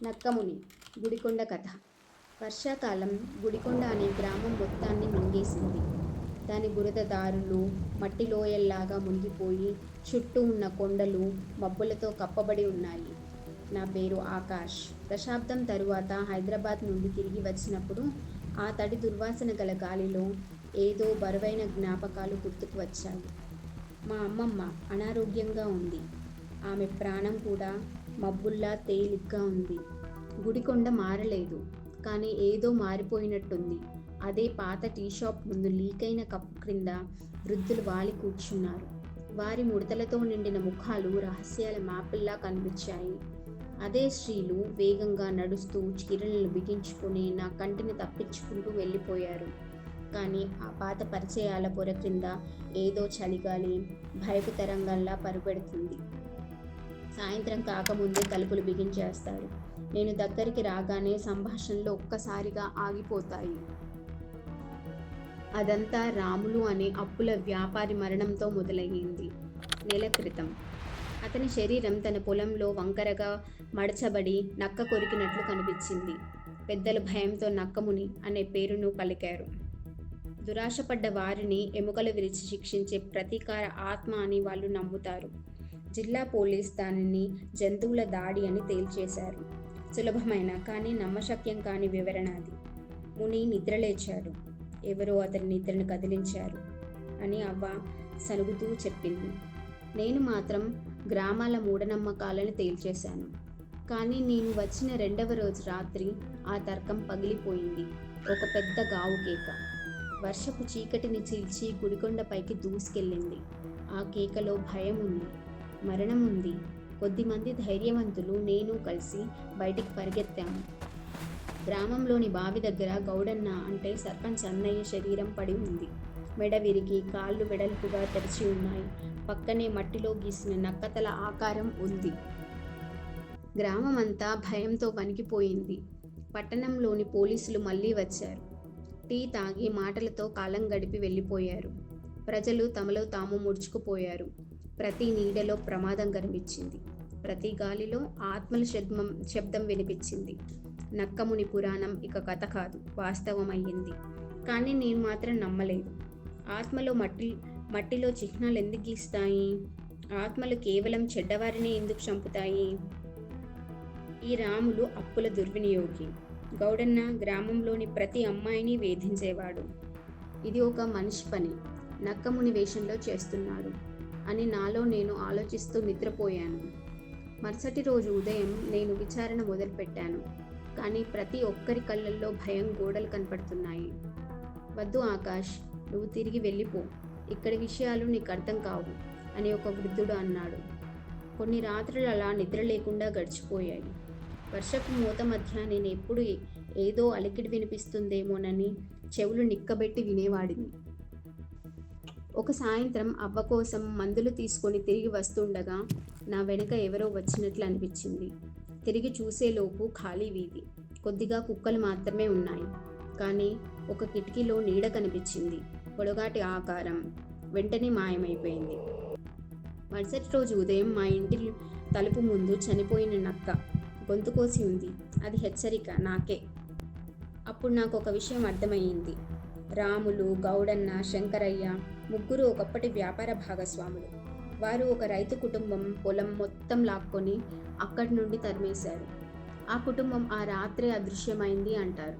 నక్కముని గుడికొండ కథ. వర్షాకాలం గుడికొండ అనే గ్రామం మొత్తాన్ని మింగేసింది. దాని బురద దారులు మట్టి లోయల్లాగా మునిగిపోయి చుట్టూ ఉన్న కొండలు మబ్బులతో కప్పబడి ఉన్నాయి. నా పేరు ఆకాష్. దశాబ్దం తరువాత హైదరాబాద్ నుండి తిరిగి వచ్చినప్పుడు ఆ తడి దుర్వాసన గల గాలిలో ఏదో బరువైన జ్ఞాపకాలు గుర్తుకు వచ్చాయి. మా అమ్మమ్మ అనారోగ్యంగా ఉంది. ఆమె ప్రాణం కూడా మబ్బుల్లా తేలిగ్గా ఉంది. గుడికొండ మారలేదు, కానీ ఏదో మారిపోయినట్టుంది. అదే పాత టీ షాప్ ముందు లీకైన కప్పు క్రింద వృద్ధులు వాలి కూర్చున్నారు. వారి ముడతలతో నిండిన ముఖాలు రహస్యాల మ్యాపుల్లా కనిపించాయి. అదే స్త్రీలు వేగంగా నడుస్తూ చీరలను బిగించుకుని నా కంటిని తప్పించుకుంటూ వెళ్ళిపోయారు. కానీ ఆ పాత పరిచయాల పొర క్రింద ఏదో చలిగాలి భయపు తరంగంలా పరుపెడుతుంది. సాయంత్రం కాకముందే తలుపులు బిగించేస్తారు. నేను దగ్గరికి రాగానే సంభాషణలు ఒక్కసారిగా ఆగిపోతాయి. అదంతా రాములు అనే అప్పుల వ్యాపారి మరణంతో మొదలయ్యింది. నెల క్రితం. అతని శరీరం తన పొలంలో వంకరగా మడచబడి నక్క కొరికినట్లు కనిపించింది. పెద్దలు భయంతో నక్కముని అనే పేరును పలికారు. దురాశపడ్డ వారిని ఎముకలు విరిచి శిక్షించే ప్రతీకార ఆత్మ అని వాళ్ళు నమ్ముతారు. జిల్లా పోలీస్ దానిని జంతువుల దాడి అని తేల్చేశారు. సులభమైన కానీ నమ్మశక్యం కాని వివరణ అది. ముని నిద్రలేచాడు. ఎవరో అతని నిద్రను కదిలించారు అని అవ్వ సనుగుతూ చెప్పింది. నేను మాత్రం గ్రామాల మూఢనమ్మకాలను తేల్చేశాను. కానీ నేను వచ్చిన రెండవ రోజు రాత్రి ఆ తర్కం పగిలిపోయింది. ఒక పెద్ద గావు కేక వర్షపు చీకటిని చీల్చి గుడికొండపైకి దూసుకెళ్ళింది. ఆ కేకలో భయం ఉంది, మరణం ఉంది. కొద్దిమంది ధైర్యవంతులు నేను కలిసి బయటికి పరిగెత్తాము. గ్రామంలోని బావి దగ్గర గౌడన్న అంటే సర్పంచ్ అన్నయ్య శరీరం పడి ఉంది. మెడ విరిగి కాళ్ళు వెడల్పుగా తెరిచి ఉన్నాయి. పక్కనే మట్టిలో గీసిన నక్కతల ఆకారం ఉంది. గ్రామమంతా భయంతో వణికిపోయింది. పట్టణంలోని పోలీసులు మళ్ళీ వచ్చారు. టీ తాగి మాటలతో కాలం గడిపి వెళ్ళిపోయారు. ప్రజలు తమలో తాము ముడుచుకుపోయారు. ప్రతి నీడలో ప్రమాదం కనిపించింది. ప్రతి గాలిలో ఆత్మల శబ్దం వినిపించింది. నక్కముని పురాణం ఇక కథ కాదు, వాస్తవం అయ్యింది. కానీ నేను మాత్రం నమ్మలేదు. ఆత్మలో మట్టిలో చిహ్నాలు ఎందుకు గీస్తాయి? ఆత్మలు కేవలం చెడ్డవారిని ఎందుకు చంపుతాయి? ఈ రాములు అప్పుల దుర్వినియోగి. గౌడన్న గ్రామంలోని ప్రతి అమ్మాయిని వేధించేవాడు. ఇది ఒక మనిషి పని, నక్కముని వేషంలో చేస్తున్నాడు అని నాలో నేను ఆలోచిస్తూ నిద్రపోయాను. మరుసటి రోజు ఉదయం నేను విచారణ మొదలుపెట్టాను. కానీ ప్రతి ఒక్కరి కళ్ళల్లో భయం గోడలు కనపడుతున్నాయి. వద్దు ఆకాష్, నువ్వు తిరిగి వెళ్ళిపో. ఇక్కడి విషయాలు నీకు అర్థం కావు అని ఒక వృద్ధుడు అన్నాడు. కొన్ని రాత్రులు అలా నిద్ర లేకుండా గడిచిపోయాయి. వర్షపు మూత మధ్య నేను ఎప్పుడు ఏదో అలికిడి వినిపిస్తుందేమోనని చెవులు నిక్కబెట్టి వినేవాడిని. ఒక సాయంత్రం అవ్వ కోసం మందులు తీసుకొని తిరిగి వస్తుండగా నా వెనుక ఎవరో వచ్చినట్లు అనిపించింది. తిరిగి చూసేలోపు ఖాళీ వీధి. కొద్దిగా కుక్కలు మాత్రమే ఉన్నాయి. కానీ ఒక కిటికీలో నీడ కనిపించింది. పొడగాటి ఆకారం. వెంటనే మాయమైపోయింది. మరుసటి రోజు ఉదయం మా ఇంటి తలుపు ముందు చనిపోయిన నక్క గొంతు కోసి ఉంది. అది హెచ్చరిక నాకే. అప్పుడు నాకు ఒక విషయం అర్థమయ్యింది. రాములు, గౌడన్న, శంకరయ్య ముగ్గురు ఒకప్పటి వ్యాపార భాగస్వాములు. వారు ఒక రైతు కుటుంబం పొలం మొత్తం లాక్కొని అక్కడి నుండి తరిమేశారు. ఆ కుటుంబం ఆ రాత్రే అదృశ్యమైంది అంటారు.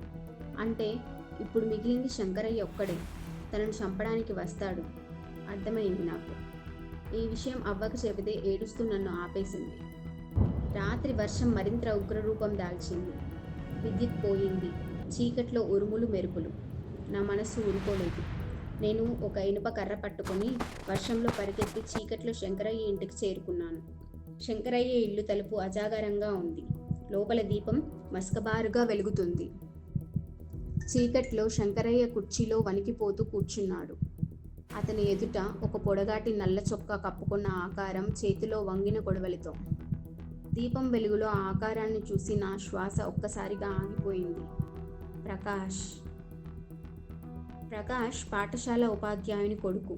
అంటే ఇప్పుడు మిగిలింది శంకరయ్య ఒక్కడే. తనను చంపడానికి వస్తాడు. అర్థమైంది నాకు. ఈ విషయం అవ్వకు చెబితే ఏడుస్తూ నన్ను ఆపేసింది. రాత్రి వర్షం మరింత ఉగ్రరూపం దాల్చింది. విద్యుత్ పోయింది. చీకట్లో ఉరుములు మెరుపులు. నా మనస్సు ఊరుకోలేదు. నేను ఒక ఇనుప కర్ర పట్టుకొని వర్షంలో పరిగెత్తి చీకట్లో శంకరయ్య ఇంటికి చేరుకున్నాను. శంకరయ్య ఇల్లు తలుపు అజాగరంగా ఉంది. లోపల దీపం మసకబారుగా వెలుగుతుంది. చీకట్లో శంకరయ్య కుర్చీలో వణికిపోతూ కూర్చున్నాడు. అతని ఎదుట ఒక పొడగాటి నల్ల చొక్కా కప్పుకున్న ఆకారం చేతిలో వంగిన కొడవలితో. దీపం వెలుగులో ఆ ఆకారాన్ని చూసి నా శ్వాస ఒక్కసారిగా ఆగిపోయింది. ప్రకాష్ పాఠశాల ఉపాధ్యాయుని కొడుకు.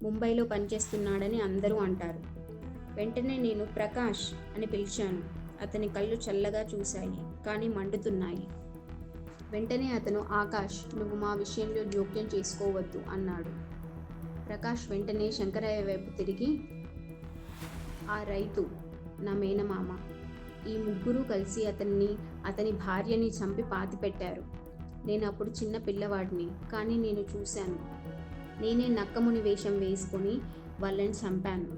ముంబైలో పనిచేస్తున్నాడని అందరూ అంటారు. వెంటనే నేను ప్రకాష్ అని పిలిచాను. అతని కళ్ళు చల్లగా చూశాయి, కానీ మండుతున్నాయి. వెంటనే అతను, ఆకాష్, నువ్వు మా విషయంలో జోక్యం చేసుకోవద్దు అన్నాడు. ప్రకాష్ వెంటనే శంకరయ్య వైపు తిరిగి, ఆ రైతు నా మేనమామ. ఈ ముగ్గురు కలిసి అతని భార్యని చంపి పాతిపెట్టారు. నేను అప్పుడు చిన్న పిల్లవాడిని, కానీ నేను చూశాను. నేనే నక్కముని వేషం వేసుకొని వాళ్ళని చంపాను.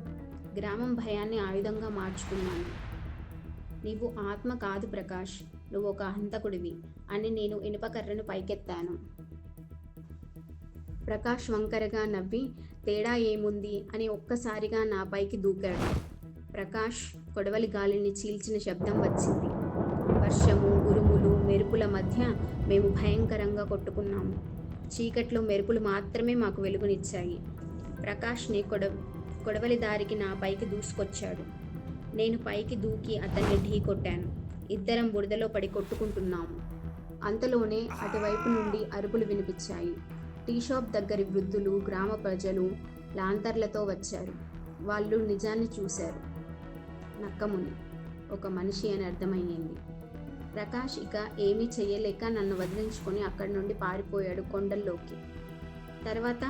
గ్రామం భయాన్ని ఆయుధంగా మార్చుకున్నాను. నీవు ఆత్మ కాదు ప్రకాష్, నువ్వు ఒక హంతకుడివి అని నేను ఇనుపకర్రను పైకెత్తాను. ప్రకాష్ వంకరగా నవ్వి, తేడా ఏముంది అని ఒక్కసారిగా నా పైకి దూకాడు. ప్రకాష్ కొడవలి గాలిని చీల్చిన శబ్దం వచ్చింది. వర్షము, ఉరుములు, మెరుపుల మధ్య మేము భయంకరంగా కొట్టుకున్నాము. చీకట్లో మెరుపులు మాత్రమే మాకు వెలుగునిచ్చాయి. ప్రకాష్ని కొడవలి దారికి నా పైకి దూసుకొచ్చాడు. నేను పైకి దూకి అతన్ని ఢీకొట్టాను. ఇద్దరం బురదలో పడి కొట్టుకుంటున్నాము. అంతలోనే అటువైపు నుండి అరుపులు వినిపించాయి. టీ షాప్ దగ్గరి వృద్ధులు, గ్రామ ప్రజలు లాంతర్లతో వచ్చారు. వాళ్ళు నిజాన్ని చూశారు. నక్కముని ఒక మనిషి అని అర్థమయ్యింది. ప్రకాష్ ఇక ఏమీ చెయ్యలేక నన్ను వదిలించుకొని అక్కడి నుండి పారిపోయాడు కొండల్లోకి. తర్వాత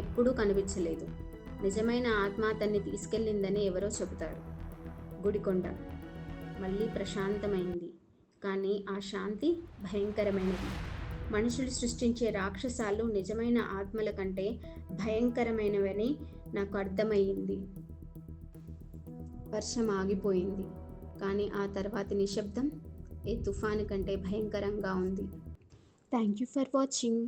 ఎప్పుడూ కనిపించలేదు. నిజమైన ఆత్మ అతన్ని తీసుకెళ్ళిందని ఎవరో చెబుతారు. గుడికొండ మళ్ళీ ప్రశాంతమైంది, కానీ ఆ శాంతి భయంకరమైనది. మనుషులు సృష్టించే రాక్షసాలు నిజమైన ఆత్మల కంటే భయంకరమైనవని నాకు అర్థమయ్యింది. వర్షం ఆగిపోయింది, కానీ ఆ తర్వాతి నిశ్శబ్దం ఏ తుఫాను కంటే భయంకరంగా ఉంది. Thank you for watching.